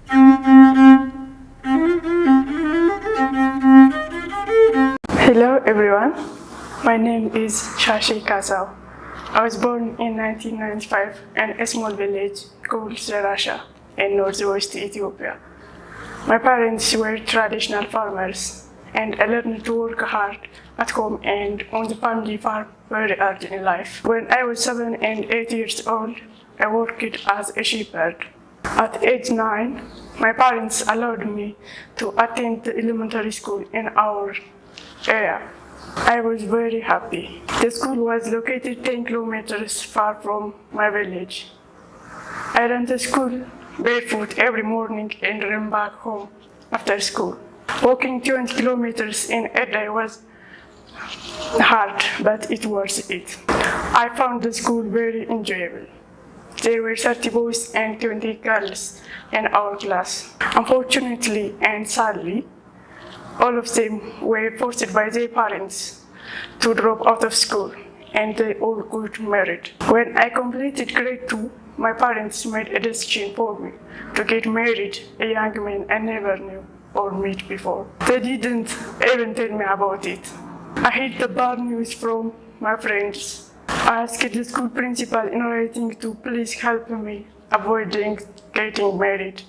Hello everyone, my name is Shashi Kasau. I was born in 1995 in a small village called Zarasha in northwest Ethiopia. My parents were traditional farmers and I learned to work hard at home and on the family farm very early in life. When I was 7 and 8 years old, I worked as a shepherd. At age 9, my parents allowed me to attend the elementary school in our area. I was very happy. The school was located 10 kilometers far from my village. I ran to school barefoot every morning and ran back home after school. Walking 20 kilometers in a day was hard, but it was it. I found the school very enjoyable. There were 30 boys and 20 girls in our class. Unfortunately and sadly, all of them were forced by their parents to drop out of school, and they all got married. When I completed grade 2, my parents made a decision for me to get married, a young man I never knew or met before. They didn't even tell me about it. I heard the bad news from my friends. I asked the school principal in writing to please help me avoiding getting married.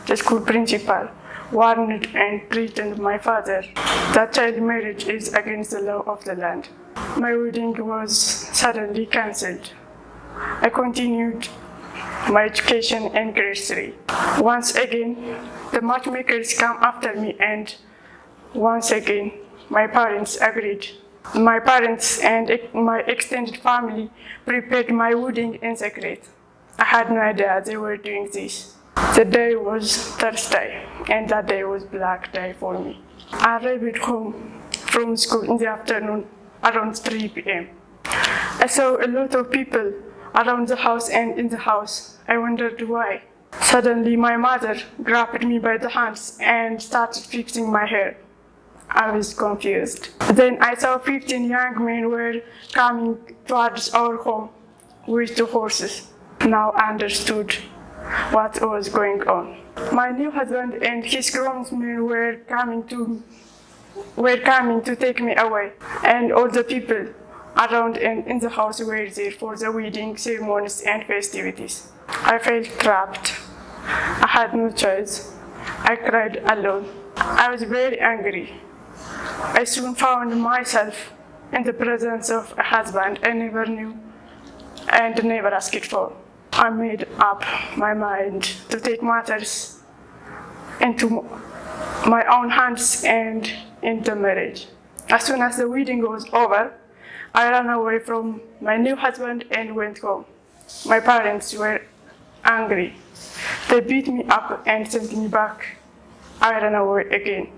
The school principal warned and threatened my father that child marriage is against the law of the land. My wedding was suddenly cancelled. I continued my education in grade 3. Once again, the matchmakers came after me and once again, my parents agreed. My parents and my extended family prepared my wedding in secret. I had no idea they were doing this. The day was Thursday, and that day was Black Day for me. I arrived home from school in the afternoon around 3 p.m. I saw a lot of people around the house and in the house. I wondered why. Suddenly, my mother grabbed me by the hands and started fixing my hair. I was confused. Then I saw 15 young men were coming towards our home with 2 horses. Now I understood what was going on. My new husband and his groomsmen were coming to take me away, and all the people around and in the house were there for the wedding ceremonies and festivities. I felt trapped. I had no choice. I cried alone. I was very angry. I soon found myself in the presence of a husband I never knew and never asked for. I made up my mind to take matters into my own hands and into marriage. As soon as the wedding was over, I ran away from my new husband and went home. My parents were angry. They beat me up and sent me back. I ran away again,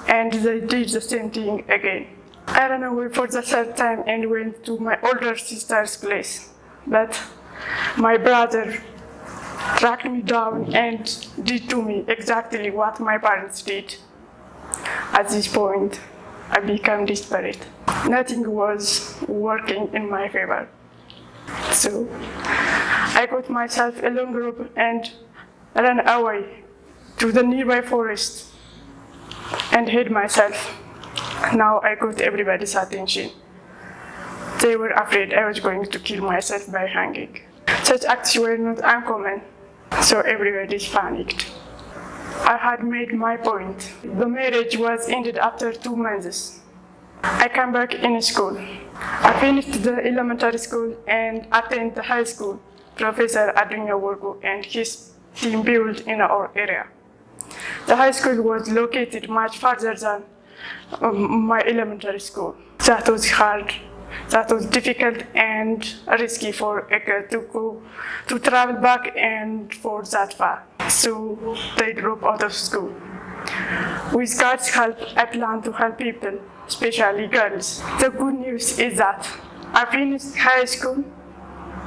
and they did the same thing again. I ran away for the 3rd time and went to my older sister's place. But my brother tracked me down and did to me exactly what my parents did. At this point, I became desperate. Nothing was working in my favor. So I got myself a long rope and ran away to the nearby forest and hid myself. Now I got everybody's attention. They were afraid I was going to kill myself by hanging. Such acts were not uncommon, so everybody panicked. I had made my point. The marriage was ended after 2 months. I came back in school. I finished the elementary school and attended the high school. Professor Adunya Worgo and his team built in our area. The high school was located much farther than my elementary school. That was hard. That was difficult and risky for a girl to travel back and for that far. So they dropped out of school. With God's help, I plan to help people, especially girls. The good news is that I finished high school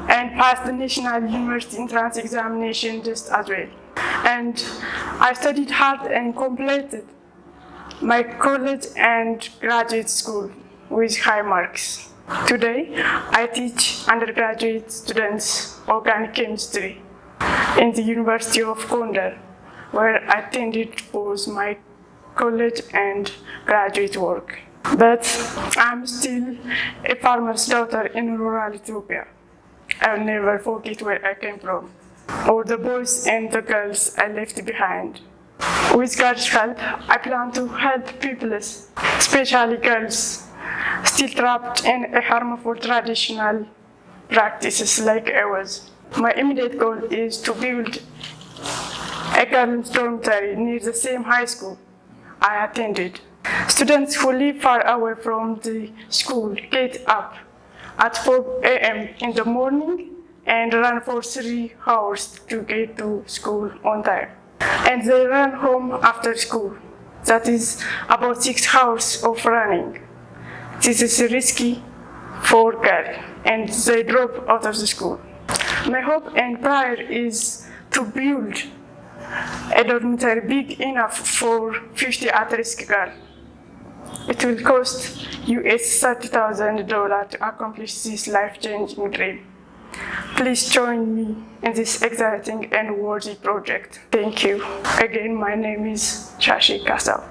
and passed the National University Entrance Examination just as well. And I studied hard and completed my college and graduate school with high marks. Today, I teach undergraduate students organic chemistry in the University of Gondar. where I attended both my college and graduate work. But I'm still a farmer's daughter in rural Ethiopia. I'll never forget where I came from, or the boys and the girls I left behind. With God's help, I plan to help people, especially girls, still trapped in a harmful traditional practices like I was. My immediate goal is to build a girls' dormitory near the same high school I attended. Students who live far away from the school get up at 4 a.m. in the morning and run for 3 hours to get to school on time. And they run home after school. That is about 6 hours of running. This is risky for girls, and they drop out of the school. My hope and prayer is to build a dormitory big enough for 50 at-risk girls. It will cost US $30,000 to accomplish this life-changing dream. Please join me in this exciting and worthy project. Thank you. Again, my name is Shashi Kasau.